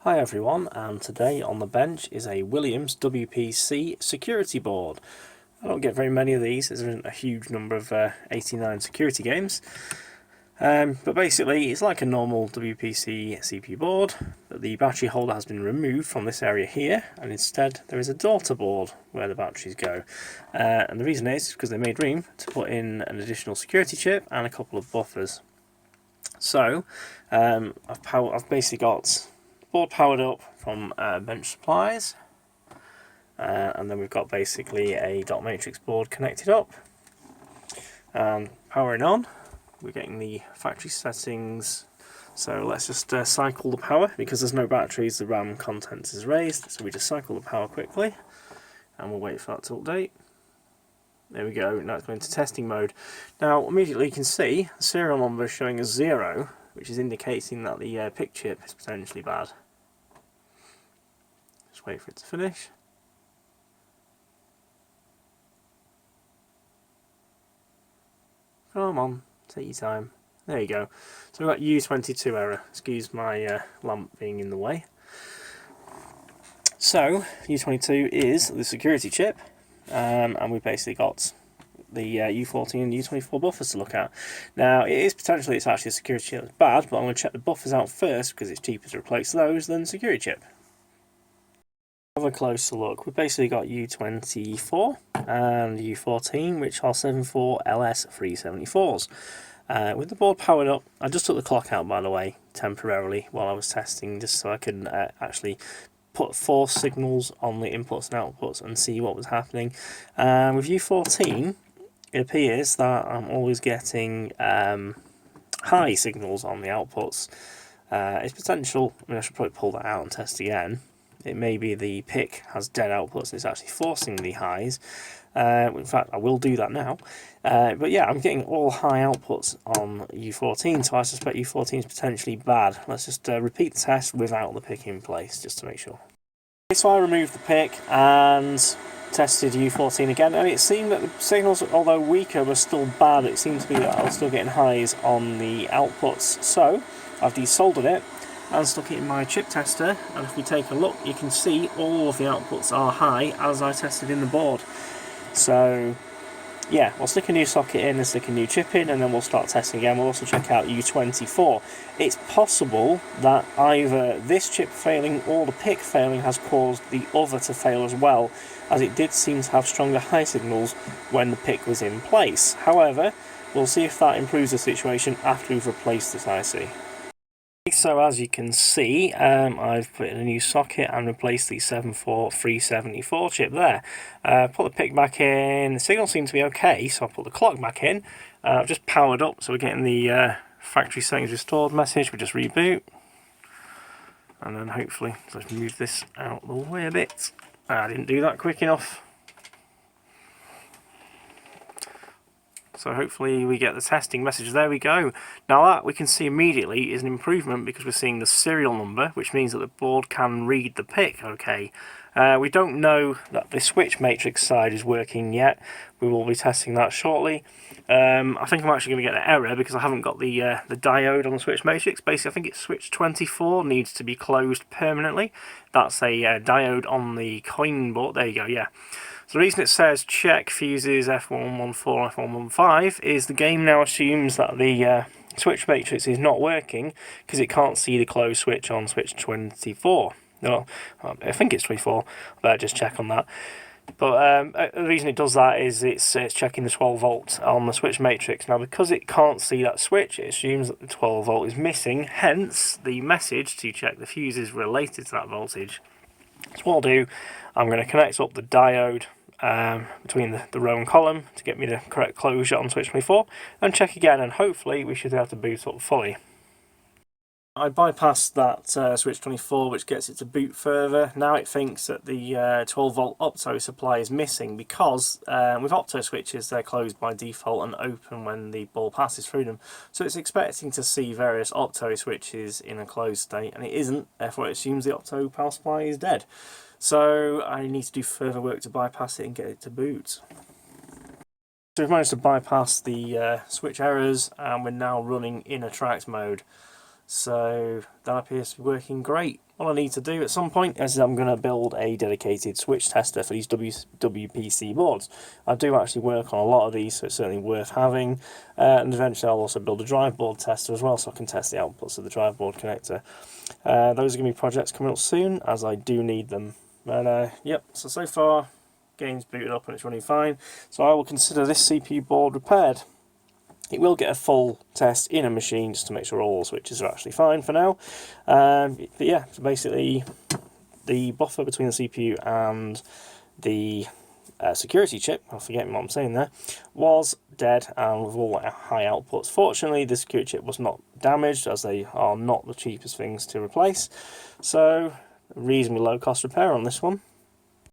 Hi everyone, and today on the bench is a Williams WPC security board. I don't get very many of these, there isn't a huge number of 89 security games. But basically it's like a normal WPC CPU board, but the battery holder has been removed from this area here, and instead there is a daughter board where the batteries go. And the reason is because they made room to put in an additional security chip and a couple of buffers. So I've basically got board powered up from bench supplies, and then we've got basically a dot matrix board connected up and powering on. We're getting the factory settings, so let's just cycle the power. Because there's no batteries, the RAM content is raised, so we just cycle the power quickly and we'll wait for that to update. There we go, now it's going into testing mode. Now immediately you can see the serial number is showing as 0, which is indicating that the PIC chip is potentially bad. Just wait for it to finish. Come on, take your time. There you go. So we've got U22 error. Excuse my lamp being in the way. So U22 is the security chip, and we've basically got the U14 and U24 buffers to look at. Now it's actually a security chip that's bad, but I'm going to check the buffers out first because it's cheaper to replace those than the security chip. Have a closer look. We've basically got U24 and U14, which are 74LS374s. With the board powered up, I just took the clock out, by the way, temporarily while I was testing, just so I could actually put force signals on the inputs and outputs and see what was happening. With U14, it appears that I'm always getting high signals on the outputs. It's potential, I should probably pull that out and test again. It may be the PIC has dead outputs and it's actually forcing the highs. In fact, I will do that now. But yeah, I'm getting all high outputs on U14, so I suspect U14 is potentially bad. Let's just repeat the test without the PIC in place, just to make sure. So I removed the PIC and tested U14 again, and it seemed that the signals, although weaker, were still bad. It seemed to be that I was still getting highs on the outputs. So I've desoldered it and stuck it in my chip tester, and if we take a look, you can see all of the outputs are high as I tested in the board. So yeah, we'll stick a new socket in and stick a new chip in, and then we'll start testing again. We'll also check out U24. It's possible that either this chip failing or the PIC failing has caused the other to fail as well, as it did seem to have stronger high signals when the PIC was in place. However, we'll see if that improves the situation after we've replaced this IC. So as you can see, I've put in a new socket and replaced the 74374 chip there. Put the PIC back in, the signals seem to be okay, so I'll put the clock back in. I've just powered up, so we're getting the factory settings restored message. We just reboot. And then hopefully, let's move this out of the way a bit. I didn't do that quick enough. So hopefully we get the testing message. There we go. Now that we can see immediately is an improvement because we're seeing the serial number, which means that the board can read the PIC okay. We don't know that the switch matrix side is working yet. We will be testing that shortly. I think I'm actually going to get an error because I haven't got the diode on the switch matrix. Basically, I think it's switch 24 needs to be closed permanently. That's a diode on the coin board. There you go, yeah. So the reason it says check fuses F114, F115 is the game now assumes that the switch matrix is not working because it can't see the closed switch on switch 24. No, I think it's 24. I better just check on that. But the reason it does that is it's checking the 12 volt on the switch matrix. Now because it can't see that switch, it assumes that the 12 volt is missing, hence the message to check the fuses related to that voltage. So what I'll do, I'm going to connect up the diode between the row and column to get me the correct closure on switch 24 and check again, and hopefully we should be able to boot up fully. I bypassed that switch 24, which gets it to boot further. Now it thinks that the 12 volt OPTO supply is missing because with OPTO switches they're closed by default and open when the ball passes through them. So it's expecting to see various OPTO switches in a closed state, and it isn't, therefore it assumes the OPTO power supply is dead. So I need to do further work to bypass it and get it to boot. So we've managed to bypass the switch errors, and we're now running in attract mode. So that appears to be working great. What I need to do at some point is I'm going to build a dedicated switch tester for these WPC boards. I do actually work on a lot of these, so it's certainly worth having. And eventually I'll also build a drive board tester as well, so I can test the outputs of the drive board connector. Those are going to be projects coming up soon, as I do need them. But yep, so far game's booted up and it's running fine. So I will consider this CPU board repaired. It will get a full test in a machine just to make sure all the switches are actually fine for now. But yeah, so basically the buffer between the CPU and the security chip, I'm forgetting what I'm saying there, was dead and with all high outputs. Fortunately, the security chip was not damaged, as they are not the cheapest things to replace. So, reasonably low cost repair on this one.